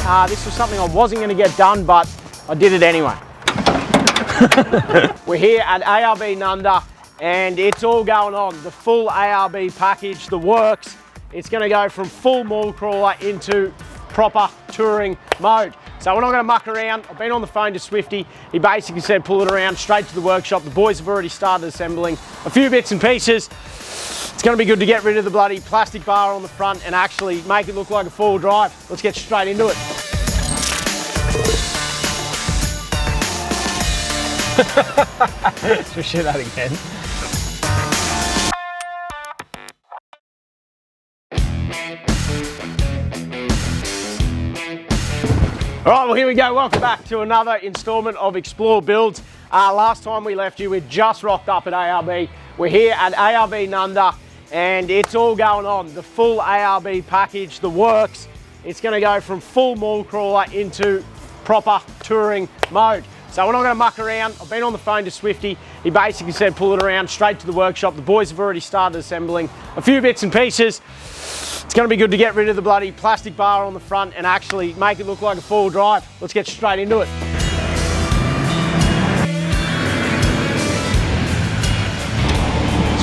This was something I wasn't going to get done, but I did it anyway. We're here at ARB Nunda and it's all going on. The full ARB package, the works. It's going to go from full maul crawler into proper touring mode. So we're not going to muck around. I've been on the phone to Swifty. He basically said pull it around straight to the workshop. The boys have already started assembling a few bits and pieces. It's going to be good to get rid of the bloody plastic bar on the front and actually make it look like a four-wheel drive. Let's get straight into it. Let's share that again. All right, well, here we go. Welcome back to another installment of Explore Builds. Last time we left you, we just rocked up at ARB. We're here at ARB Nunda and it's all going on. The full ARB package, the works. It's going to go from full maul crawler into proper touring mode. So we're not going to muck around. I've been on the phone to Swifty. He basically said pull it around straight to the workshop. The boys have already started assembling a few bits and pieces. It's going to be good to get rid of the bloody plastic bar on the front and actually make it look like a four-wheel drive. Let's get straight into it.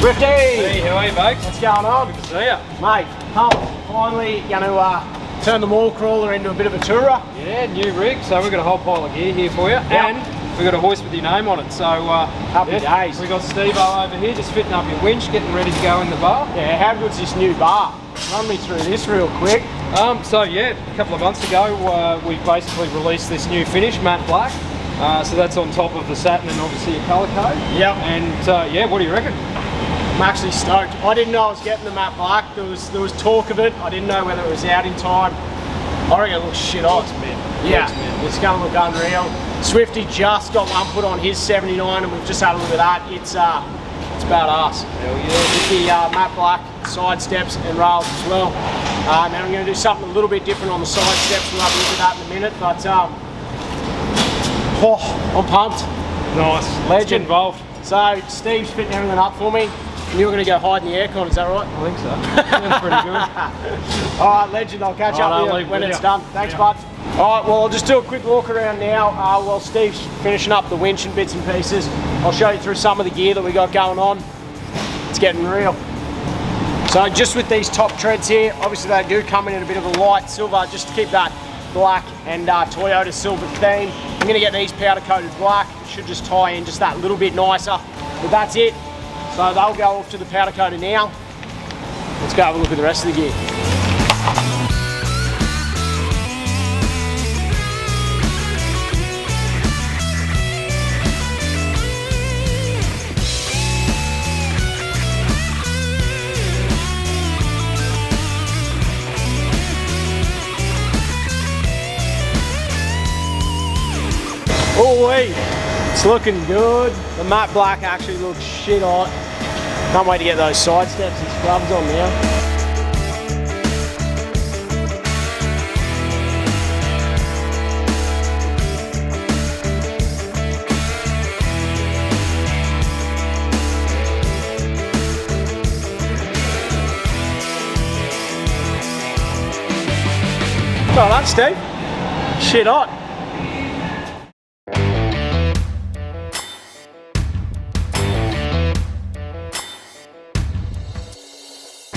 Swifty! Hey, how are you, folks? What's going on? Good to see you. Mate, finally going to turn the maul crawler into a bit of a tourer. Yeah, new rig, so we've got a whole pile of gear here for you, and we've got a hoist with your name on it. So happy days. We've got Steve-O over here just fitting up your winch, getting ready to go in the bar. Yeah, how good's this new bar? Run me through this real quick. So yeah, a couple of months ago, we basically released this new finish, matte black. So that's on top of the satin and obviously a colour code. Yep. And yeah, what do you reckon? I'm actually stoked. I didn't know I was getting the matte black. There was talk of it. I didn't know whether it was out in time. I reckon it looks shit hot. Yeah, it's going to look unreal. Swifty just got one put on his 79 and we've just had a look at that. It's badass. Hell yeah. With the matte black side steps and rails as well. Now I'm going to do something a little bit different on the side steps. We'll have a look at that in a minute. But I'm pumped. Nice. Legend. Let's get involved. So Steve's fitting everything up for me. And you're going to go hide in the aircon, is that right? I think so. That's pretty good. All right, legend. I'll catch up with you when it's done. Thanks, bud. All right, well, I'll just do a quick walk around now while Steve's finishing up the winch and bits and pieces. I'll show you through some of the gear that we got going on. It's getting real. So just with these top treads here, obviously they do come in a bit of a light silver just to keep that black and Toyota silver theme. I'm going to get these powder coated black. It should just tie in just that little bit nicer. But that's it. So they'll go off to the powder coater now. Let's go have a look at the rest of the gear. Oh wait, it's looking good. The matte black actually looks shit hot. Can't wait to get those side steps and scrubs on now. Well done, Steve. Shit hot.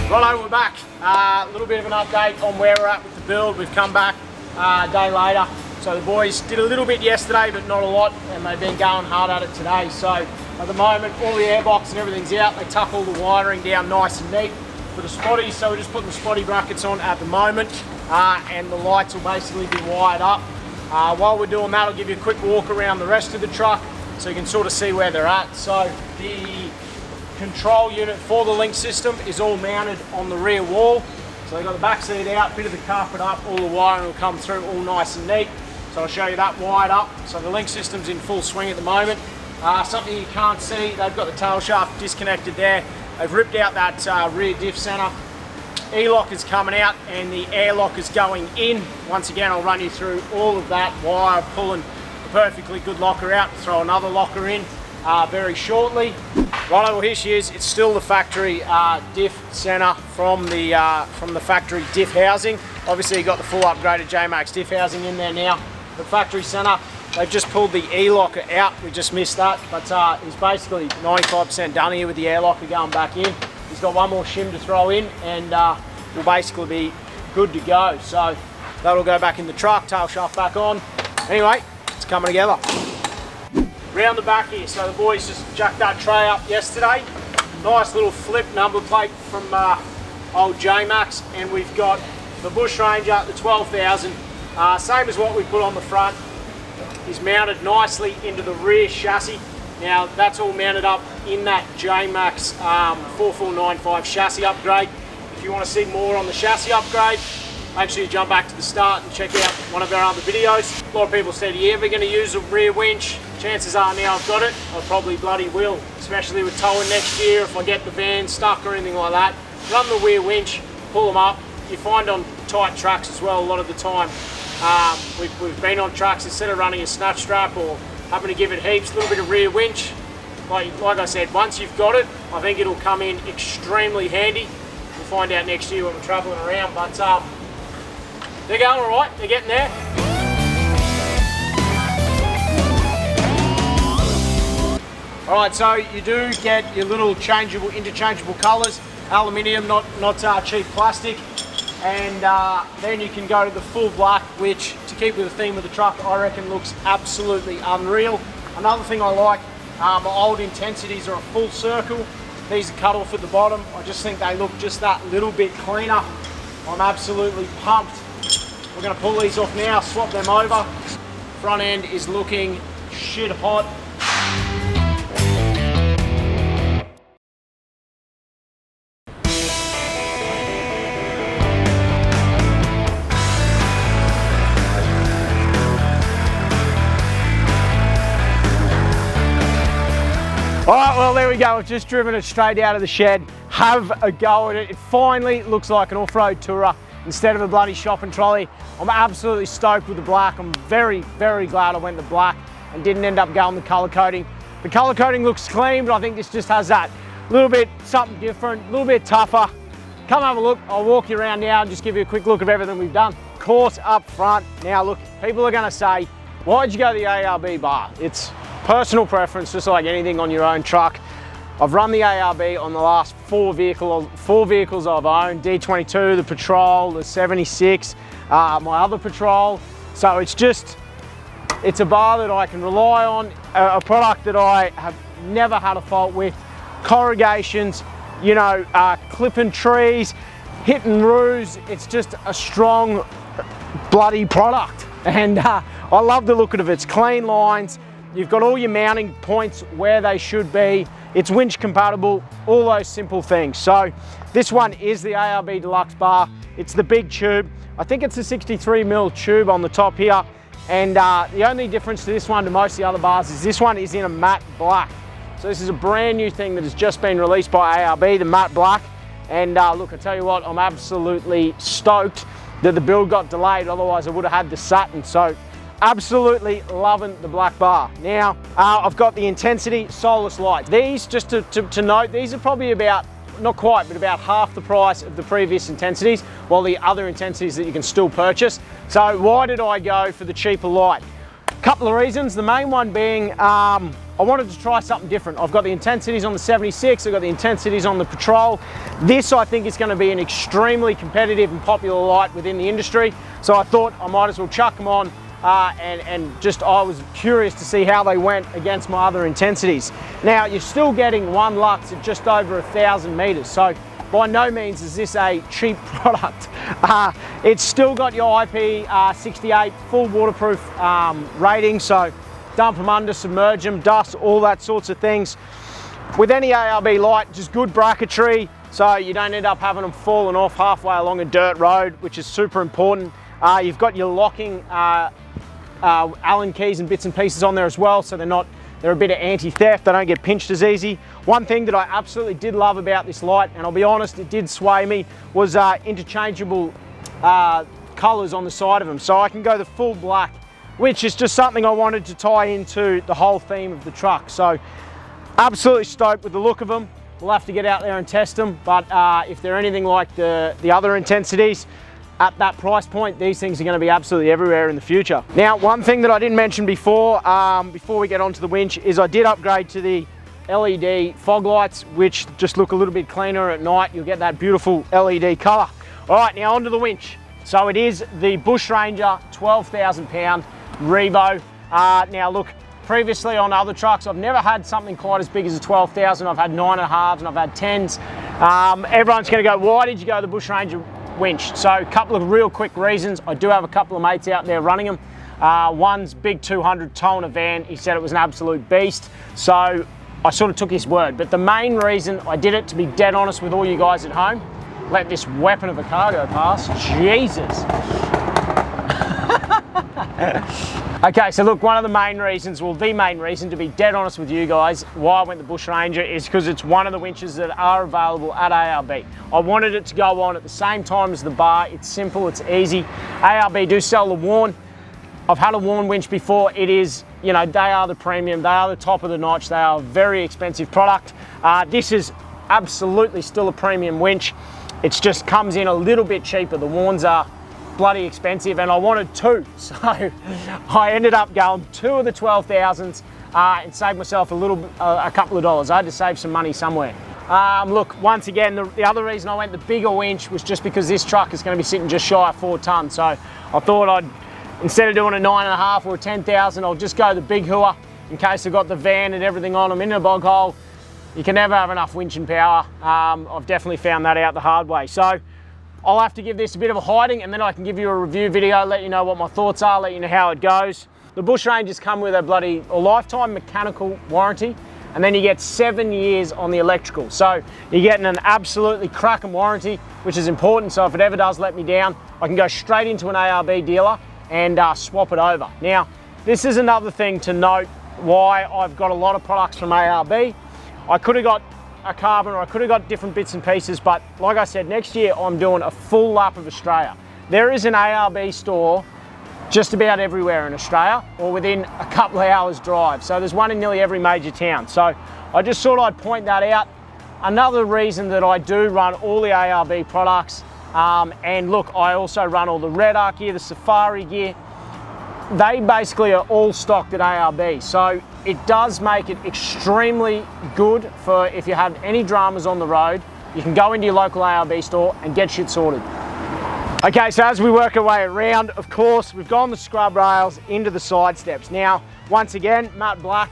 Righto, we're back. A little bit of an update on where we're at with the build. We've come back a day later. So the boys did a little bit yesterday, but not a lot, and they've been going hard at it today. So at the moment, all the airbox and everything's out. They tuck all the wiring down nice and neat for the spotties. So we're just putting the spotty brackets on at the moment, and the lights will basically be wired up. While we're doing that, I'll give you a quick walk around the rest of the truck so you can sort of see where they're at. So the control unit for the link system is all mounted on the rear wall. So they've got the back seat out, bit of the carpet up, all the wiring will come through all nice and neat. So I'll show you that wired up. So the link system's in full swing at the moment. Something you can't see, they've got the tail shaft disconnected there. They've ripped out that rear diff center. E-lock is coming out and the airlock is going in. Once again, I'll run you through all of that wire, pulling a perfectly good locker out, throw another locker in very shortly. Righto, well here she is. It's still the factory diff center from the factory diff housing. Obviously, you've got the full upgraded J-Max diff housing in there now. The factory centre, they've just pulled the E-locker out. We just missed that, but he's basically 95% done here with the air locker going back in. He's got one more shim to throw in, and we'll basically be good to go. So that'll go back in the truck, tail shaft back on. Anyway, it's coming together. Round the back here, so the boys just jacked that tray up yesterday. Nice little flip number plate from old J-Max, and we've got the Bush Ranger, the 12,000, same as what we put on the front. Is mounted nicely into the rear chassis. Now that's all mounted up in that J-Max 4495 chassis upgrade. If you want to see more on the chassis upgrade, make sure you jump back to the start and check out one of our other videos. A lot of people said, are you ever going to use a rear winch? Chances are now I've got it, I probably bloody will, especially with towing next year if I get the van stuck or anything like that. Run the rear winch, pull them up. You find on tight tracks as well a lot of the time. We've been on tracks, instead of running a snatch strap or having to give it heaps, a little bit of rear winch. Like I said, once you've got it, I think it'll come in extremely handy. We'll find out next year when we're travelling around, but they're going all right, they're getting there. All right, so you do get your little interchangeable colours, aluminium, not cheap plastic, and then you can go to the full black, which, to keep with the theme of the truck, I reckon looks absolutely unreal. Another thing I like, my old intensities are a full circle. These are cut off at the bottom. I just think they look just that little bit cleaner. I'm absolutely pumped. We're going to pull these off now, swap them over. Front end is looking shit hot. All right, well, there we go. I've just driven it straight out of the shed. Have a go at it. It finally looks like an off-road tourer instead of a bloody shopping trolley. I'm absolutely stoked with the black. I'm very, very glad I went the black and didn't end up going the colour coding. The colour coding looks clean, but I think this just has that little bit something different, a little bit tougher. Come have a look. I'll walk you around now and just give you a quick look of everything we've done. Of course, up front. Now, look, people are going to say, why'd you go the ARB bar? It's personal preference, just like anything on your own truck. I've run the ARB on the last four vehicles I've owned, D22, the Patrol, the 76, my other Patrol. So it's a bar that I can rely on, a product that I have never had a fault with. Corrugations, you know, clipping trees, hitting roos. It's just a strong bloody product. And I love the look of it. It's clean lines. You've got all your mounting points where they should be. It's winch compatible, all those simple things. So this one is the ARB Deluxe bar. It's the big tube. I think it's a 63mm tube on the top here. And the only difference to this one to most of the other bars is this one is in a matte black. So this is a brand new thing that has just been released by ARB, the matte black. And look, I tell you what, I'm absolutely stoked that the build got delayed. Otherwise I would have had the Saturn. So absolutely loving the black bar. Now, I've got the Intensity Solus lights. These, just to note, these are probably about, not quite, but about half the price of the previous Intensities, while the other Intensities that you can still purchase. So why did I go for the cheaper light? Couple of reasons. The main one being, I wanted to try something different. I've got the Intensities on the 76, I've got the Intensities on the Patrol. This, I think, is going to be an extremely competitive and popular light within the industry. So I thought I might as well chuck them on. I was curious to see how they went against my other Intensities. Now, you're still getting one lux at just over 1,000 meters, so by no means is this a cheap product. It's still got your IP68 full waterproof rating, so dump them under, submerge them, dust, all that sorts of things. With any ARB light, just good bracketry, so you don't end up having them falling off halfway along a dirt road, which is super important. You've got your locking Allen keys and bits and pieces on there as well, so they're a bit of anti-theft, they don't get pinched as easy. One thing that I absolutely did love about this light, and I'll be honest, it did sway me, was interchangeable colours on the side of them. So I can go the full black, which is just something I wanted to tie into the whole theme of the truck. So absolutely stoked with the look of them. We'll have to get out there and test them, but if they're anything like the other Intensities, at that price point, these things are going to be absolutely everywhere in the future. Now, one thing that I didn't mention before, before we get onto the winch, is I did upgrade to the LED fog lights, which just look a little bit cleaner at night. You'll get that beautiful LED color. All right, now onto the winch. So it is the Bush Ranger 12,000 pound Revo. Now look, previously on other trucks, I've never had something quite as big as a 12,000. I've had 9.5s and I've had 10s. Everyone's gonna go, why did you go the Bush Ranger winch? So a couple of real quick reasons. I do have a couple of mates out there running them. One's big 200 tow in a van. He said it was an absolute beast. So I sort of took his word. But the main reason I did it, to be dead honest with all you guys at home, let this weapon of a car go past. Jesus. Okay, so look, one of the main reasons, well, the main reason, to be dead honest with you guys, why I went the Bush Ranger is because it's one of the winches that are available at ARB. I wanted it to go on at the same time as the bar. It's simple, it's easy. ARB do sell the Warn. I've had a Warn winch before. It is, you know, they are the premium, they are the top of the notch, they are a very expensive product. This is absolutely still a premium winch. It just comes in a little bit cheaper. The Warns are bloody expensive, and I wanted two, so I ended up going two of the 12,000s and saved myself a couple of dollars. I had to save some money somewhere. Look, once again, the other reason I went the bigger winch was just because this truck is going to be sitting just shy of 4 tonnes. So I thought instead of doing a 9.5 or a 10,000, I'll just go the big hooer in case I've got the van and everything on. I'm in a bog hole. You can never have enough winching power. I've definitely found that out the hard way. So I'll have to give this a bit of a hiding, and then I can give you a review video, let you know what my thoughts are, let you know how it goes. The Bush Rangers come with a lifetime mechanical warranty, and then you get 7 years on the electrical. So you're getting an absolutely cracking warranty, which is important. So if it ever does let me down, I can go straight into an ARB dealer and swap it over. Now, this is another thing to note why I've got a lot of products from ARB. I could have got a carbon, or I could have got different bits and pieces, but like I said, next year I'm doing a full lap of Australia. There is an ARB store just about everywhere in Australia, or within a couple of hours drive. So there's one in nearly every major town. So I just thought I'd point that out. Another reason that I do run all the ARB products, and look, I also run all the Red Arc gear, the Safari gear. They basically are all stocked at ARB. So it does make it extremely good for if you have any dramas on the road, you can go into your local ARB store and get shit sorted. Okay, so as we work our way around, of course, we've gone the scrub rails into the side steps. Now, once again, matte black,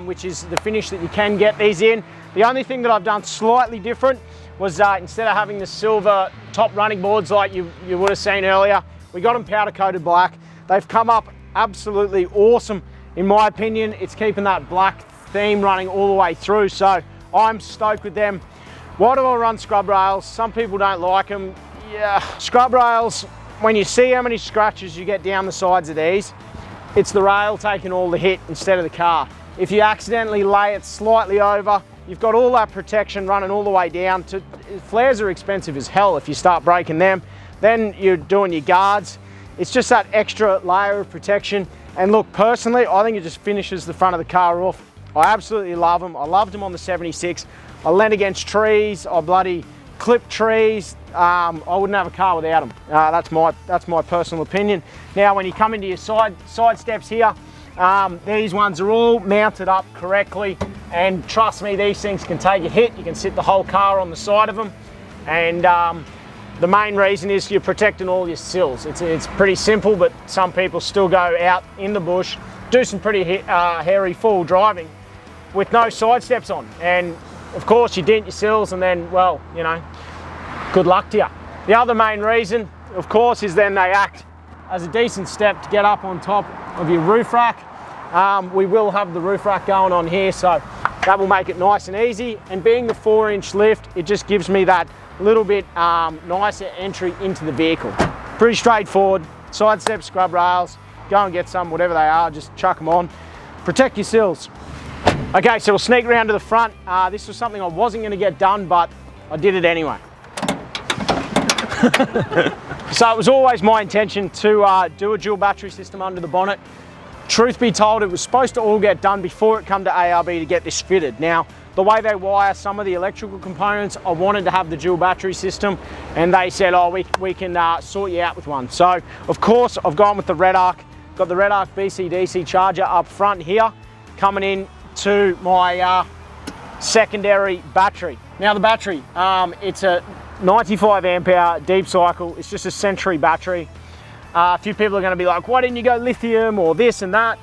which is the finish that you can get these in. The only thing that I've done slightly different was instead of having the silver top running boards like you would have seen earlier, we got them powder coated black. They've come up absolutely awesome. In my opinion, it's keeping that black theme running all the way through, so I'm stoked with them. Why do I run scrub rails? Some people don't like them. Yeah, scrub rails, when you see how many scratches you get down the sides of these, it's the rail taking all the hit instead of the car. If you accidentally lay it slightly over, you've got all that protection running all the way down. Flares are expensive as hell if you start breaking them. Then you're doing your guards. It's just that extra layer of protection. And look, personally, I think it just finishes the front of the car off. I absolutely love them. I loved them on the 76. I leant against trees. I bloody clipped trees. I wouldn't have a car without them. That's my personal opinion. Now, when you come into your side steps here, these ones are all mounted up correctly. And trust me, these things can take a hit. You can sit the whole car on the side of them. And the main reason is you're protecting all your sills. It's pretty simple, but some people still go out in the bush, do some pretty hairy full driving with no side steps on. And of course you dent your sills and then, well, you know, good luck to you. The other main reason, of course, is then they act as a decent step to get up on top of your roof rack. We will have the roof rack going on here, so that will make it nice and easy. And being the 4-inch lift, it just gives me that little bit nicer entry into the vehicle. Pretty straightforward. Side step, scrub rails, go and get some, whatever they are, just chuck them on. Protect your sills. Okay, so we'll sneak around to the front. This was something I wasn't gonna get done, but I did it anyway. So it was always my intention to do a dual battery system under the bonnet. Truth be told, it was supposed to all get done before it come to ARB to get this fitted. Now, the way they wire some of the electrical components, I wanted to have the dual battery system, and they said, oh, we can sort you out with one. So of course I've gone with the Redarc. Got the Redarc BC-DC charger up front here, coming in to my secondary battery. Now the battery, it's a 95 amp hour deep cycle. It's just a Century battery. A few people are going to be like, why didn't you go lithium or this and that?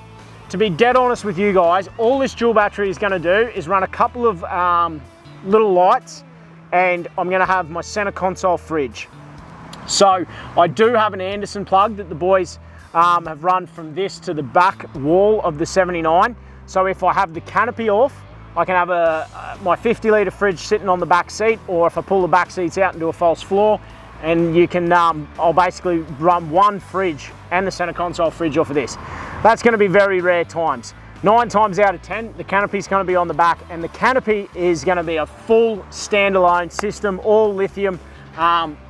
To be dead honest with you guys, all this dual battery is going to do is run a couple of little lights, and I'm going to have my center console fridge. So I do have an Anderson plug that the boys have run from this to the back wall of the 79. So if I have the canopy off, I can have my 50 litre fridge sitting on the back seat, or if I pull the back seats out and do a false floor, and you can, I'll basically run one fridge and the center console fridge off of this. That's going to be very rare times. 9 times out of 10, the canopy is going to be on the back, and the canopy is going to be a full standalone system, all lithium.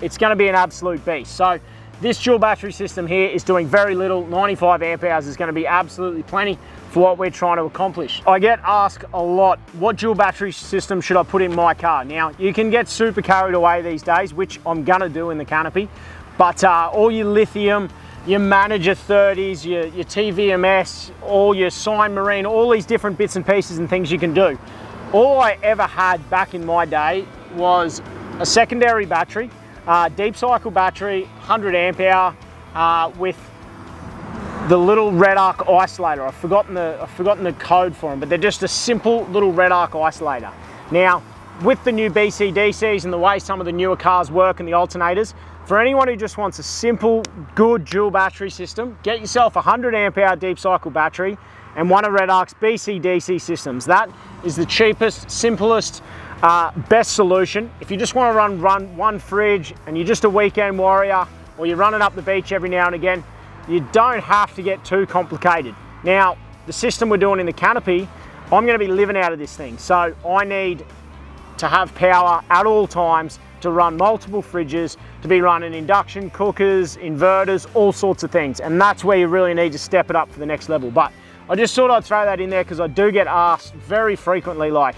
It's going to be an absolute beast. So this dual battery system here is doing very little. 95 amp hours is going to be absolutely plenty for what we're trying to accomplish. I get asked a lot, what dual battery system should I put in my car? Now, you can get super carried away these days, which I'm gonna do in the canopy, but all your lithium, your Manager 30s, your TVMS, all your Sign Marine, all these different bits and pieces and things you can do. All I ever had back in my day was a secondary battery, deep cycle battery, 100 amp hour, with the little Redarc isolator. I've forgotten the code for them, but they're just a simple little Redarc isolator. Now, with the new BC-DCs and the way some of the newer cars work and the alternators, for anyone who just wants a simple, good dual battery system, get yourself a 100 amp hour deep cycle battery and one of Redarc's BC-DC systems. That is the cheapest, simplest, best solution. If you just want to run one fridge and you're just a weekend warrior, or you're running up the beach every now and again, you don't have to get too complicated. Now, the system we're doing in the canopy, I'm going to be living out of this thing. So I need to have power at all times to run multiple fridges, to be running induction cookers, inverters, all sorts of things. And that's where you really need to step it up for the next level. But I just thought I'd throw that in there because I do get asked very frequently, like,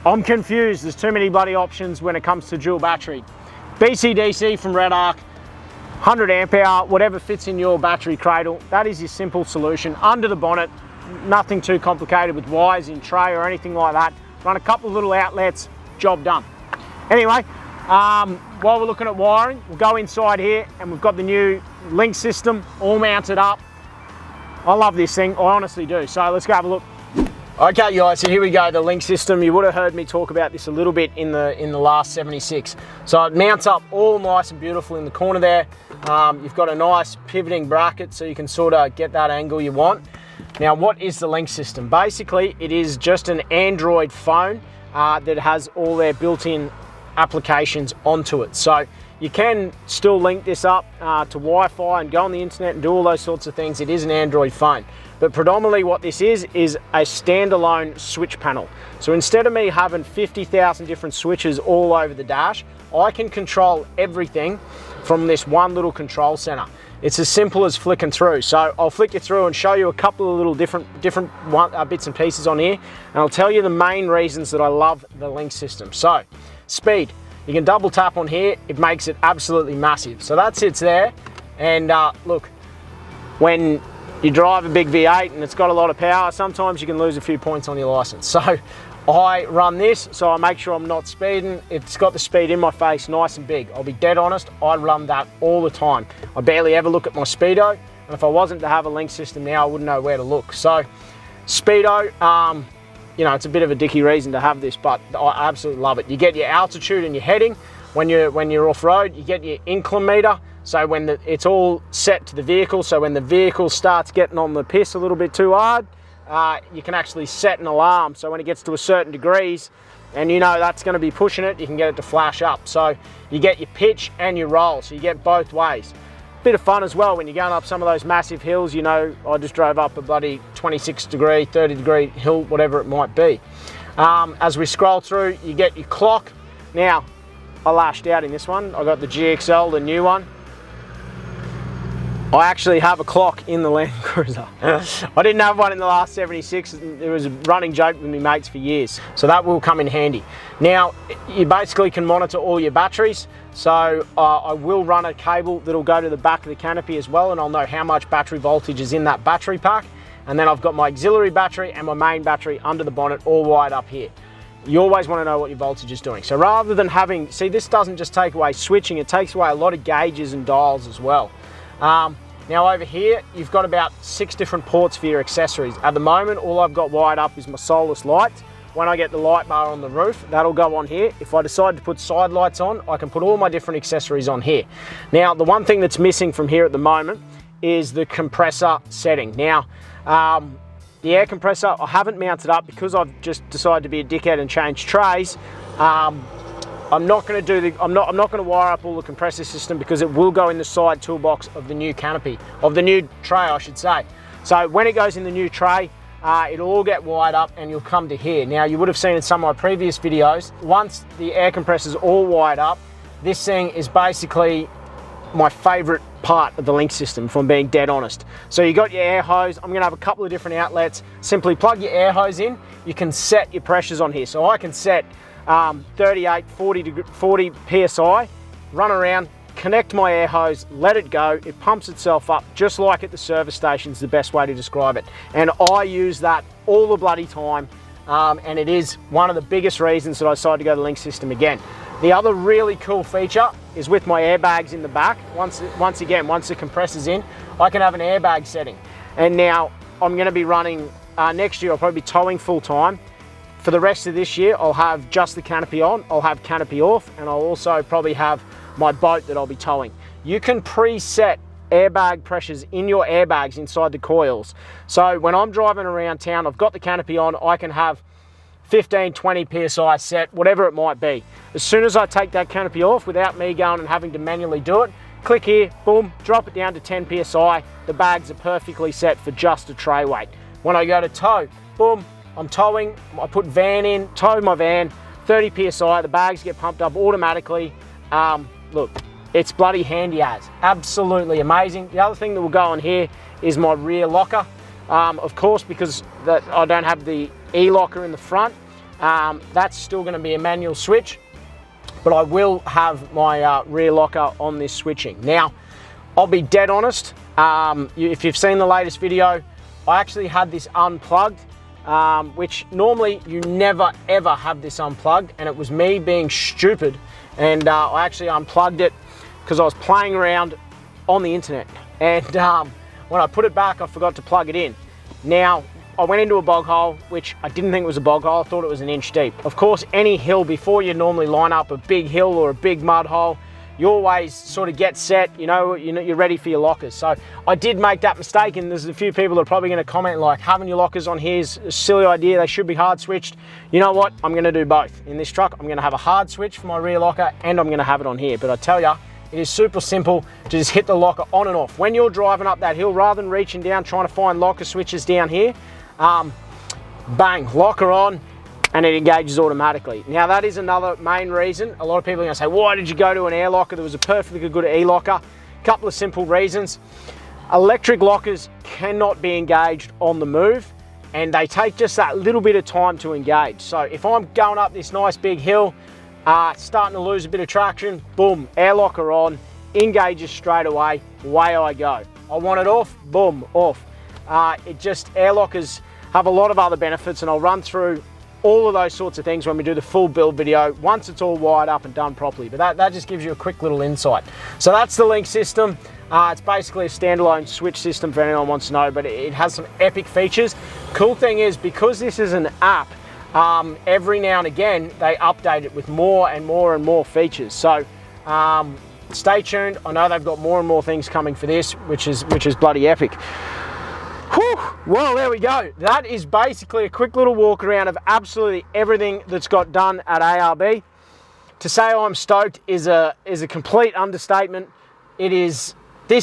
I'm confused, there's too many bloody options when it comes to dual battery. BC-DC from Redarc, 100 amp hour, whatever fits in your battery cradle, that is your simple solution. Under the bonnet, nothing too complicated with wires in tray or anything like that. Run a couple of little outlets, job done. Anyway, while we're looking at wiring, we'll go inside here and we've got the new link system all mounted up. I love this thing, I honestly do. So let's go have a look. Okay guys, so here we go, the link system. You would have heard me talk about this a little bit in the last 76. So it mounts up all nice and beautiful in the corner there. You've got a nice pivoting bracket so you can sort of get that angle you want. Now, what is the link system? Basically, it is just an Android phone that has all their built-in applications onto it. So you can still link this up to Wi-Fi and go on the internet and do all those sorts of things. It is an Android phone. But predominantly what this is a standalone switch panel. So instead of me having 50,000 different switches all over the dash, I can control everything from this one little control center. It's as simple as flicking through. So I'll flick you through and show you a couple of little different bits and pieces on here, and I'll tell you the main reasons that I love the link system. So, speed. You can double tap on here, it makes it absolutely massive. So that sits there, and look, when you drive a big V8 and it's got a lot of power, sometimes you can lose a few points on your license. So I run this, so I make sure I'm not speeding. It's got the speed in my face, nice and big. I'll be dead honest, I run that all the time. I barely ever look at my speedo, and if I wasn't to have a link system now, I wouldn't know where to look. So speedo, you know, it's a bit of a dicky reason to have this, but I absolutely love it. You get your altitude and your heading. When you're off-road, you get your incline meter. So when it's all set to the vehicle, so when the vehicle starts getting on the piss a little bit too hard, you can actually set an alarm. So when it gets to a certain degrees, and you know that's going to be pushing it, you can get it to flash up. So you get your pitch and your roll, so you get both ways. Bit of fun as well when you're going up some of those massive hills. You know, I just drove up a bloody 26 degree, 30 degree hill, whatever it might be. As we scroll through, you get your clock. Now, I lashed out in this one. I got the GXL, the new one. I actually have a clock in the Land Cruiser. I didn't have one in the last 76. It was a running joke with my mates for years. So that will come in handy. Now, you basically can monitor all your batteries. So I will run a cable that'll go to the back of the canopy as well, and I'll know how much battery voltage is in that battery pack. And then I've got my auxiliary battery and my main battery under the bonnet all wired up here. You always want to know what your voltage is doing. So rather than having, see, this doesn't just take away switching, it takes away a lot of gauges and dials as well. Now over here, you've got about 6 different ports for your accessories. At the moment, all I've got wired up is my Solus lights. When I get the light bar on the roof, that'll go on here. If I decide to put side lights on, I can put all my different accessories on here. Now, the one thing that's missing from here at the moment is the compressor setting. Now, the air compressor, I haven't mounted up because I've just decided to be a dickhead and change trays. I'm not going to do I'm not going to wire up all the compressor system because it will go in the side toolbox of the new canopy, of the new tray, I should say. So when it goes in the new tray, it'll all get wired up and you'll come to here. Now, you would have seen in some of my previous videos, once the air compressor's all wired up, this thing is basically my favorite part of the Lynx system, if I'm being dead honest. So you got your air hose. I'm going to have a couple of different outlets. Simply plug your air hose in. You can set your pressures on here. So I can set 38, 40 PSI, run around, connect my air hose, let it go. It pumps itself up just like at the service station is the best way to describe it. And I use that all the bloody time. And it is one of the biggest reasons that I decided to go to the Lynx system again. The other really cool feature is with my airbags in the back. Once the compressor's in, I can have an airbag setting. And now I'm going to be running, next year I'll probably be towing full time. For the rest of this year, I'll have just the canopy on, I'll have canopy off, and I'll also probably have my boat that I'll be towing. You can preset airbag pressures in your airbags inside the coils. So when I'm driving around town, I've got the canopy on, I can have 15, 20 PSI set, whatever it might be. As soon as I take that canopy off without me going and having to manually do it, click here, boom, drop it down to 10 PSI. The bags are perfectly set for just a tray weight. When I go to tow, boom, I'm towing, I put van in, tow my van, 30 PSI, the bags get pumped up automatically. Look, it's bloody handy as, absolutely amazing. The other thing that will go on here is my rear locker. Of course, because I don't have the E-locker in the front, that's still going to be a manual switch, but I will have my rear locker on this switching. Now, I'll be dead honest, if you've seen the latest video, I actually had this unplugged, which normally you never ever have this unplugged, and it was me being stupid, and I actually unplugged it because I was playing around on the internet, and when I put it back, I forgot to plug it in. Now, I went into a bog hole, which I didn't think was a bog hole, I thought it was an inch deep. Of course, any hill, before you normally line up a big hill or a big mud hole, you always sort of get set, you know you're ready for your lockers. So I did make that mistake, and there's a few people that are probably going to comment like, having your lockers on here is a silly idea, they should be hard switched. You know what, I'm going to do both. In this truck, I'm going to have a hard switch for my rear locker, and I'm going to have it on here. But I tell you, it is super simple to just hit the locker on and off. When you're driving up that hill, rather than reaching down trying to find locker switches down here, bang, locker on, and it engages automatically. Now, that is another main reason. A lot of people are going to say, why did you go to an air locker? There was a perfectly good E-locker. Couple of simple reasons. Electric lockers cannot be engaged on the move, and they take just that little bit of time to engage. So if I'm going up this nice big hill, starting to lose a bit of traction, boom, air locker on, engages straight away, away I go. I want it off, boom, off. Air lockers have a lot of other benefits, and I'll run through all of those sorts of things when we do the full build video, once it's all wired up and done properly. But that just gives you a quick little insight. So that's the Lynx system. It's basically a standalone switch system for anyone who wants to know, but it has some epic features. Cool thing is, because this is an app, every now and again they update it with more and more and more features. So stay tuned. I know they've got more and more things coming for this, which is bloody epic. Whew. Well, there we go. That is basically a quick little walk around of absolutely everything that's got done at ARB. To say I'm stoked is a complete understatement. This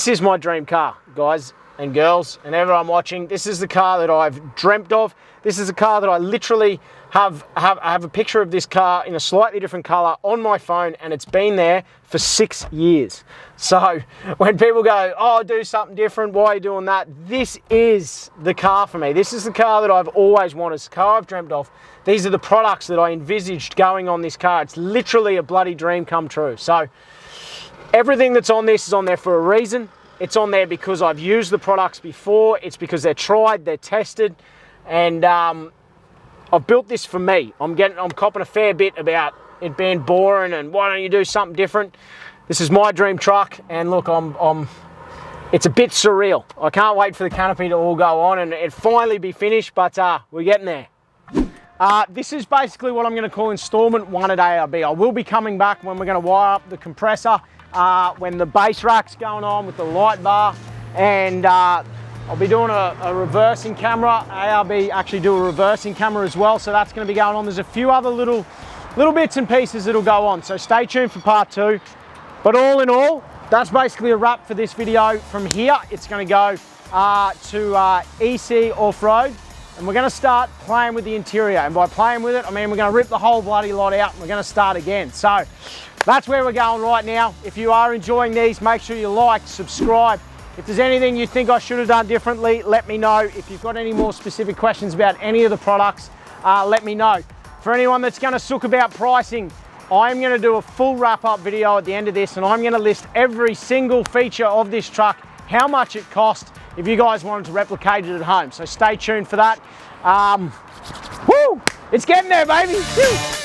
is my dream car, guys and girls and everyone watching. This is the car that I've dreamt of. This is a car that I literally have a picture of this car in a slightly different color on my phone, and it's been there for 6 years. So when people go, oh, do something different, why are you doing that? This is the car for me. This is the car that I've always wanted. It's the car I've dreamt of. These are the products that I envisaged going on this car. It's literally a bloody dream come true. So everything that's on this is on there for a reason. It's on there because I've used the products before. It's because they're tried, they're tested, and I've built this for me. I'm copping a fair bit about it being boring and why don't you do something different. This is my dream truck, and look, it's a bit surreal. I can't wait for the canopy to all go on and it finally be finished, but we're getting there. This is basically what I'm going to call installment 1 at ARB. I will be coming back when we're going to wire up the compressor, when the base rack's going on with the light bar, and I'll be doing a reversing camera. ARB actually do a reversing camera as well, so that's going to be going on. There's a few other little bits and pieces that'll go on, so stay tuned for part 2. But all in all, that's basically a wrap for this video. From here, it's going to go to EC Off-Road, and we're going to start playing with the interior. And by playing with it, I mean we're going to rip the whole bloody lot out and we're going to start again. So that's where we're going right now. If you are enjoying these, make sure you like, subscribe. If there's anything you think I should have done differently, let me know. If you've got any more specific questions about any of the products, let me know. For anyone that's going to sook about pricing, I'm going to do a full wrap-up video at the end of this, and I'm going to list every single feature of this truck, how much it cost, if you guys wanted to replicate it at home. So stay tuned for that. Woo! It's getting there, baby! Woo!